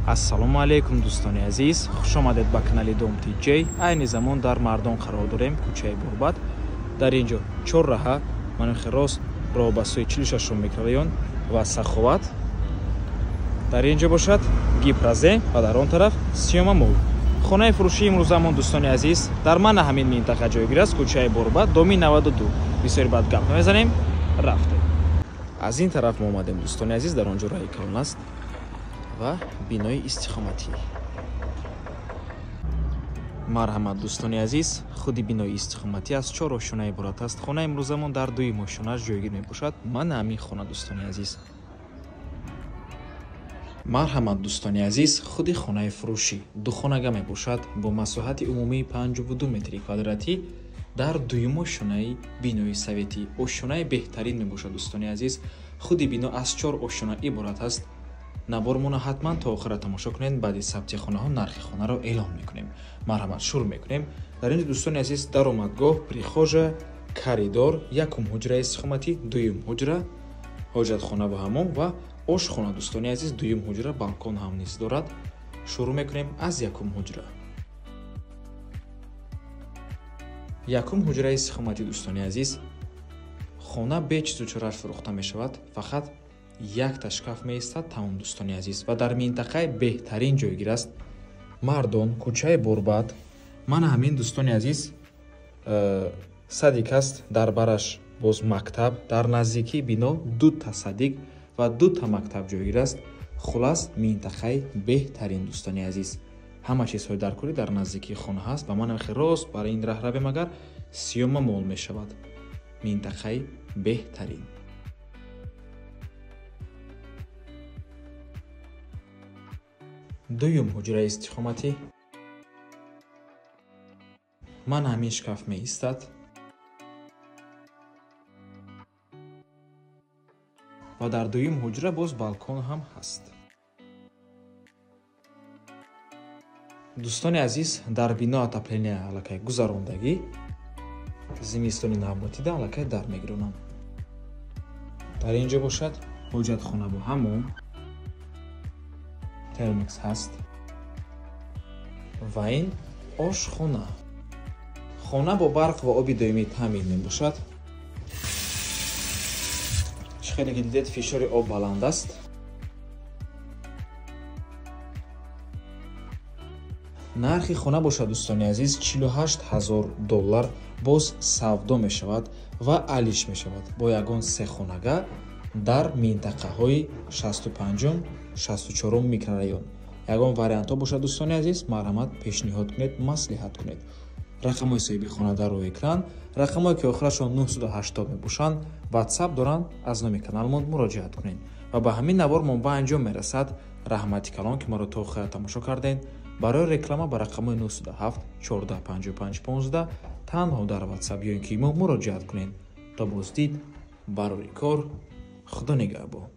ассалому алейкум дӯстони азиз, хуш омадед ба канали Dom TJ. Айни замон дар Мардон қарор дорем, кӯчаи Бурбад. Дар инҷо 4 раҳа манохи рост роҳ ба сӯи 46 микрорайон ва Саховат. дар инҷо бошад Гипрозе ва дар он тараф Сиёма мол. хонаи фурӯшии имрӯзамон дӯстони азиз дар мана ҳамин минтақа ҷойгир аст, кӯчаи Бурбад, доми 92. бисёри бад гап намезанем, рафтем. аз ин тараф мо омадем дӯстони азиз, дар он ҷо раҳи калон аст ва бинои истихоматӣ. марҳамат дӯстони азиз, худи бинои истихоматӣ аз 4 ошона иборат аст. хонаи имрӯзамон дар дуюм ошонааш ҷойгир мебошад. мана ҳамин хона дӯстони азиз. марҳамат дӯстони азиз, худи хонаи фурӯшӣ духонага мебошад бо масоҳати умумии 52 метри квадратӣ дар дуюм ошонаи бинои советӣ. ошонаи беҳтарин мебошад дӯстони азиз. худи бино аз 4 ошона иборат аст. набормона ҳатман то охира тамошо кунед. баъди сабти хонаҳо нархи хонаро эълон мекунем. марҳамат, шурӯъ мекунем. дар инҷо дӯстони азиз, даромадгоҳ, прихожа, коридор, якум ҳуҷраи истихоматӣ, дуюм ҳуҷра, ҳоҷатхона ва ҳаммом ва ошхона дӯстони азиз, дуюм ҳуҷра, балкон ҳам низ дорад. шурӯъ мекунем аз якум ҳуҷра. якум ҳуҷраи истихоматӣ дӯстони азиз, хона бе чизу чораш фурӯхта мешавад. фақат якта шкаф меистад, тамом дӯстони азиз, ва дар минтақаи беҳтарин ҷойгир аст. Мардон, кӯчаи Бурбад. мана ҳамин дӯстони азиз, садик аст, дар бараш боз мактаб, дар наздикии бино дута садик ва дута мактаб ҷойгир аст. хулас минтақаи беҳтарин дӯстони азиз. ҳама чизҳои даркорӣ дар наздикии хона ҳаст ва ман рост барои ин раҳ равем агар Сиёма мол мешавад. минтақаи беҳтарин. дуюм ҳуҷраи истихоматӣ. ман ҳамин шкаф меистад ва дар дуюм ҳуҷра боз балкон ҳам ҳаст. дӯстони азиз, дар бино отопления аллакай гузарондагӣ, зимистони навбатида аллакай дар мегиронам. дар инҷо бошад ҳоҷатхона бо ҳаммом, термос ҳаст ва ин ошхона. хона бо барқ ва оби доимӣ таъмин мебошад. хеле ки дидед фишори об баланд аст. нархи хона бошад дӯстони азиз $48,000 боз савдо мешавад ва алиш мешавад бо ягон се хонага дар минтақаҳои 65-ум 64-ум микрорайон. ягон вариантҳо бошад дӯстони азиз, марҳамат пешниҳод кунед, маслиҳат кунед. рақамҳои соҳиби хона дар рӯи экран, рақамҳое ки охирашон 980 мебошанд, ватсап доранд, аз номи каналмон муроҷиат кунед ва ба ҳамин навор мо ба анҷом мерасад. раҳмати калон ки маро то охира тамошо кардем. барои реклама ба рақамҳои 907 14 55 15 танҳо дар ватсап ё ин ки мо муроҷиат кунед. то боздид барори кор. худо нигаҳбон.